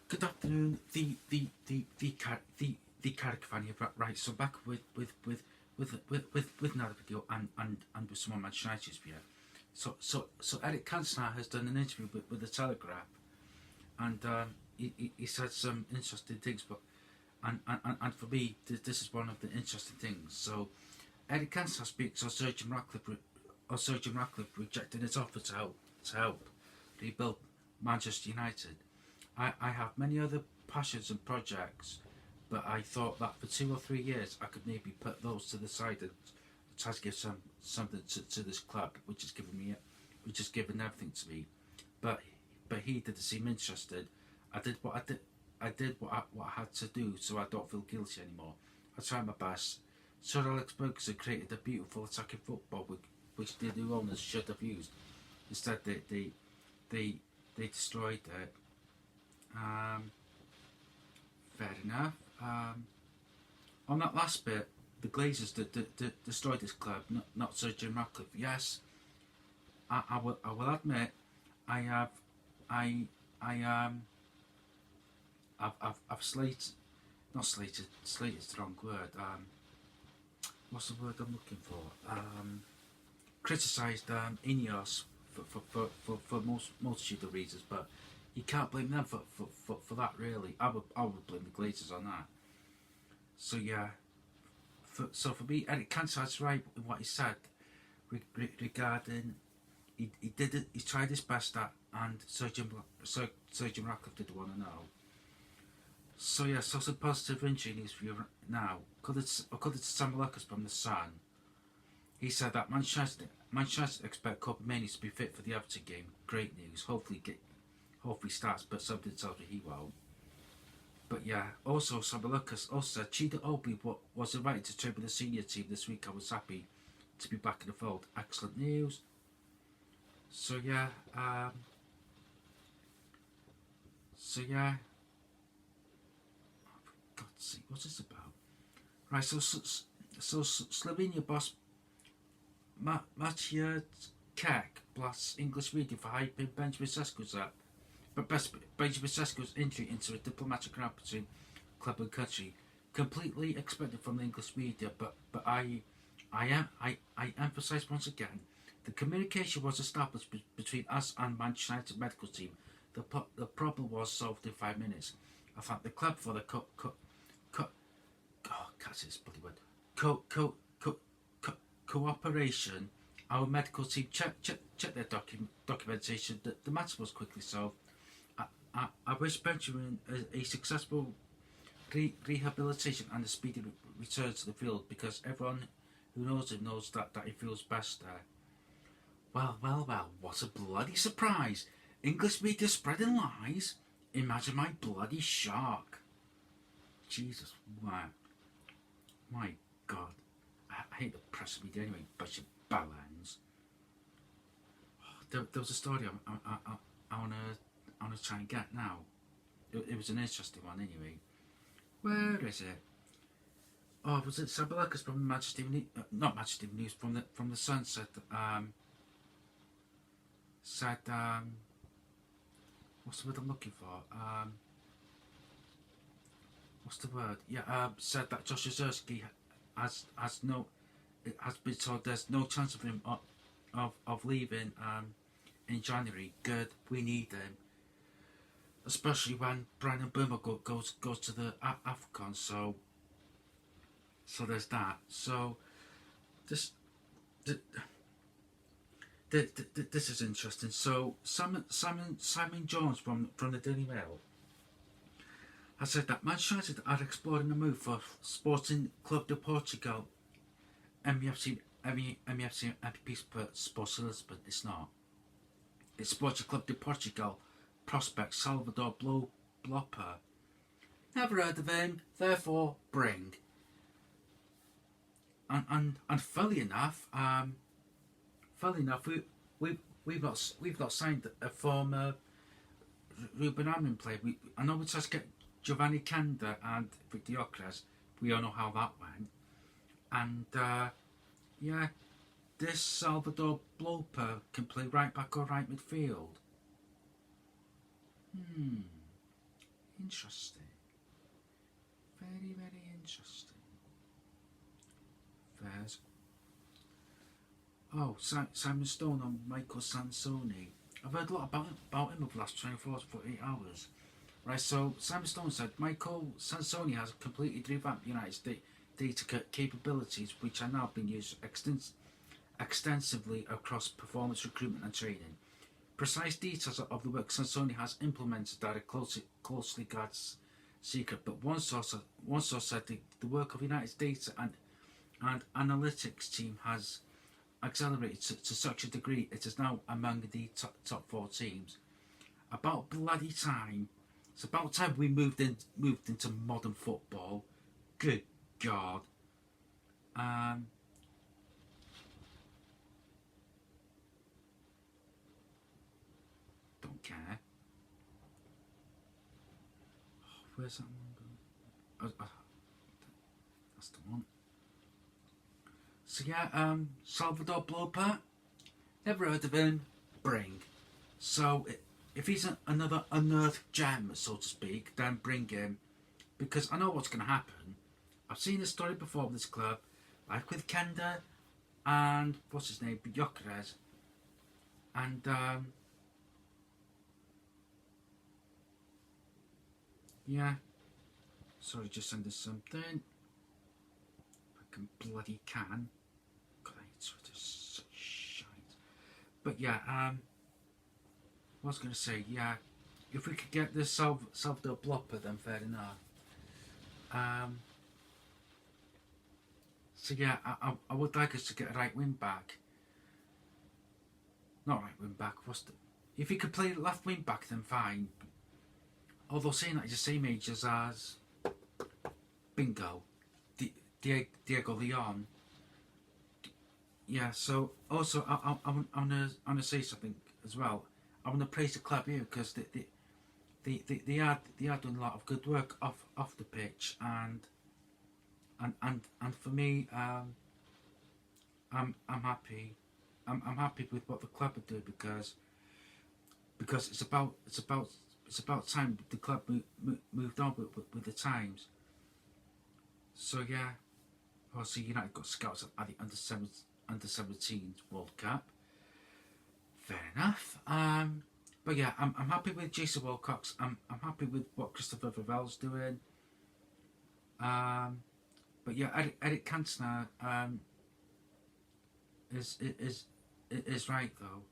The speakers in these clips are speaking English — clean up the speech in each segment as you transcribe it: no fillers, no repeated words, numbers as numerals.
Good afternoon, the Caravan here, right? So back with another video and with some more Manchester United's view. So Eric Cantona has done an interview with the Telegraph, and he said some interesting things. But and for me, this is one of the interesting things. So Eric Cantona speaks on Sir Jim Ratcliffe rejecting his offer to help rebuild Manchester United. I have many other passions and projects, but I thought that for 2 or 3 years I could maybe put those to the side and try to give something to this club, which has given everything to me. But he didn't seem interested. I did what I had to do, so I don't feel guilty anymore. I tried my best. Sir Alex Ferguson created a beautiful attacking football which the new owners should have used. Instead, they destroyed it. Fair enough. On that last bit, the Glazers destroyed this club, not Sir Jim Ratcliffe. Yes, I will admit, I've slated is the wrong word. What's the word I'm looking for? Criticised Ineos for multitude of reasons, but you can't blame them for that, really. I would blame the Glazers on that. So yeah, for me, Eric Cantona's right in what he said regarding he did it. He tried his best at, and Sir Jim Ratcliffe did want to know. So yeah, so some positive injury news for you now. According to Sam Lucas from the Sun, he said that Manchester expect Copenhagen to be fit for the Everton game. Great news. Hopefully starts, but something tells me he won't. But yeah, also Sam Lucas also said Chida Obi was invited to train with the senior team this week. I was happy to be back in the fold. Excellent news. So yeah, God's sake, what's this about? Right, so Slovenia boss Matija Kek blasts English media for hyping Benjamin Sesko's up. But Benjamin Sesko's entry into a diplomatic round between club and country, completely expected from the English media. But I emphasise once again, the communication was established between us and Manchester United medical team. The problem was solved in 5 minutes. I thank the club for the cooperation. Our medical team checked their documentation. The matter was quickly solved. I wish Benjamin a successful rehabilitation and a speedy return to the field, because everyone who knows him knows that he feels best there. Well, what a bloody surprise. English media spreading lies. Imagine my bloody shock. Jesus, wow. My God. I hate the press media anyway, bunch of ballons. There was a story I want to try and get now. It was an interesting one anyway. Where is it? Oh, was it Sabalicus from Manchester News? Not Manchester News, from the Sun said what's the word I'm looking for? What's the word? Yeah, said that Josh Ozerski has been told there's no chance of him of leaving in January. Good, we need him, especially when Brian Burma goes to the AFCON. So there's that. So this is interesting. So Simon Jones from the Daily Mail has said that Manchester United are exploring a move for Sporting Club de Portugal, MFC Sports Lisbon. It's not. It's Sporting Club de Portugal prospect Salvador Blopper. Never heard of him, therefore bring. And funnily enough, we've not signed a former Ruben Amorim player. I know we just get Giovanni Kanda and Victor Gyökeres. We all know how that went. And yeah, this Salvador Blopper can play right back or right midfield. interesting. Very, very interesting. There's Simon Stone and Michael Sansoni. I've heard a lot about him over the last 24 to 48 hours. Right, so Simon Stone said Michael Sansoni has completely revamped United's data capabilities, which are now being used extensively across performance recruitment and training. Precise details of the work Sansoni has implemented are a closely guarded secret, but one source said the work of United's data and analytics team has accelerated to such a degree it is now among the top 4 teams. About bloody time. It's about time we moved into modern football. Good God. Don't care. Where's that one going? That's the one. So yeah, Salvador Bloper. Never heard of him. Bring. So if he's another unearthed gem, so to speak, then bring him. Because I know what's going to happen. I've seen this story before with this club. Like with Kenda and, what's his name, Gyökeres. And, yeah. Sorry, just send us something. I can bloody can. God, I hate Twitter, such shite. But yeah, what I was going to say, yeah, if we could get this Salvador Bloper, then fair enough. So yeah, I would like us to get a right wing back. Not right wing back, if he could play left wing back, then fine. Although saying that, he's the same age as Bingo, Diego Leon. Yeah, so also I want to say something as well. I want to praise the club here because they are doing a lot of good work off the pitch, and for me, I'm happy. I'm happy with what the club are doing because it's about time the club moved on with the times. So yeah, obviously United got scouts at the under 17 World Cup. Fair enough. But yeah, I'm happy with Jason Wilcox. I'm happy with what Christopher Vivell's doing. But yeah, Eric Cantona is right though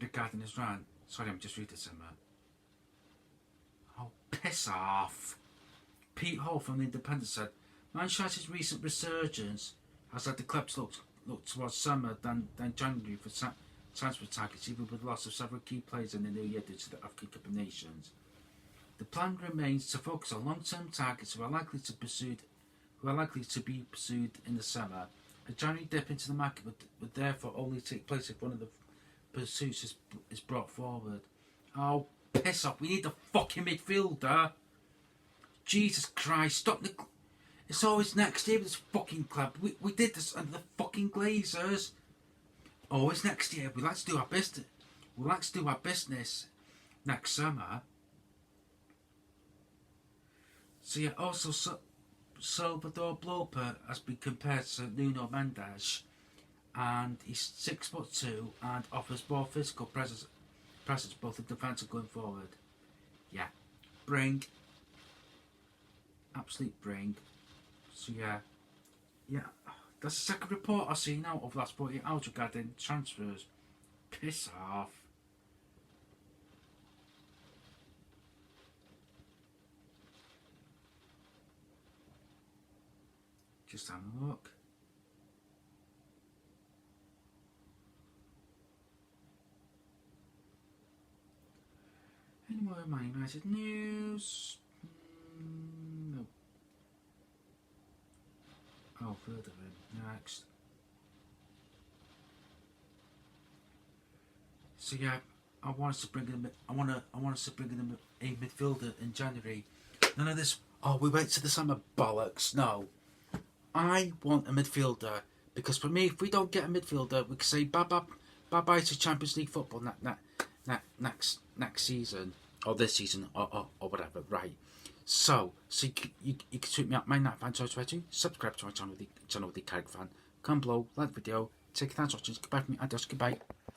regarding his rant. Sorry, I'm just reading something. Oh, piss off! Pete Hall from The Independent said, Manchester's recent resurgence has led the club to look towards summer than January for transfer targets, even with the loss of several key players in the new year due to the African Cup of Nations. The plan remains to focus on long-term targets who are likely to be pursued in the summer. A January dip into the market would therefore only take place if one of the pursuits is brought forward. Oh, piss off! We need a fucking midfielder. Jesus Christ! Stop the. It's always next year with this fucking club. We did this under the fucking Glazers. Always next year. We like to do our business. We like to do our business next summer. So yeah, also Salvador Bloper has been compared to Nuno Mendes, and he's 6'2" and offers more physical presence both in defence and going forward. Yeah, bring. Absolute bring. So yeah, that's the second report I've seen now of the last 48 hours regarding transfers. Piss off. Just have a look. Any more Man United news? No. Oh, further in. Next. So yeah, I want us to bring in a midfielder in January. None of this. Oh, we wait till the summer bollocks. No, I want a midfielder because for me, if we don't get a midfielder, we can say bye bye to Champions League football next season. or this season, or whatever, right? So you can tweet me at my fan choice rating, subscribe to my channel, the Carrick Fan, comment below, like the video, take thanks for watching, goodbye from me, adios, goodbye.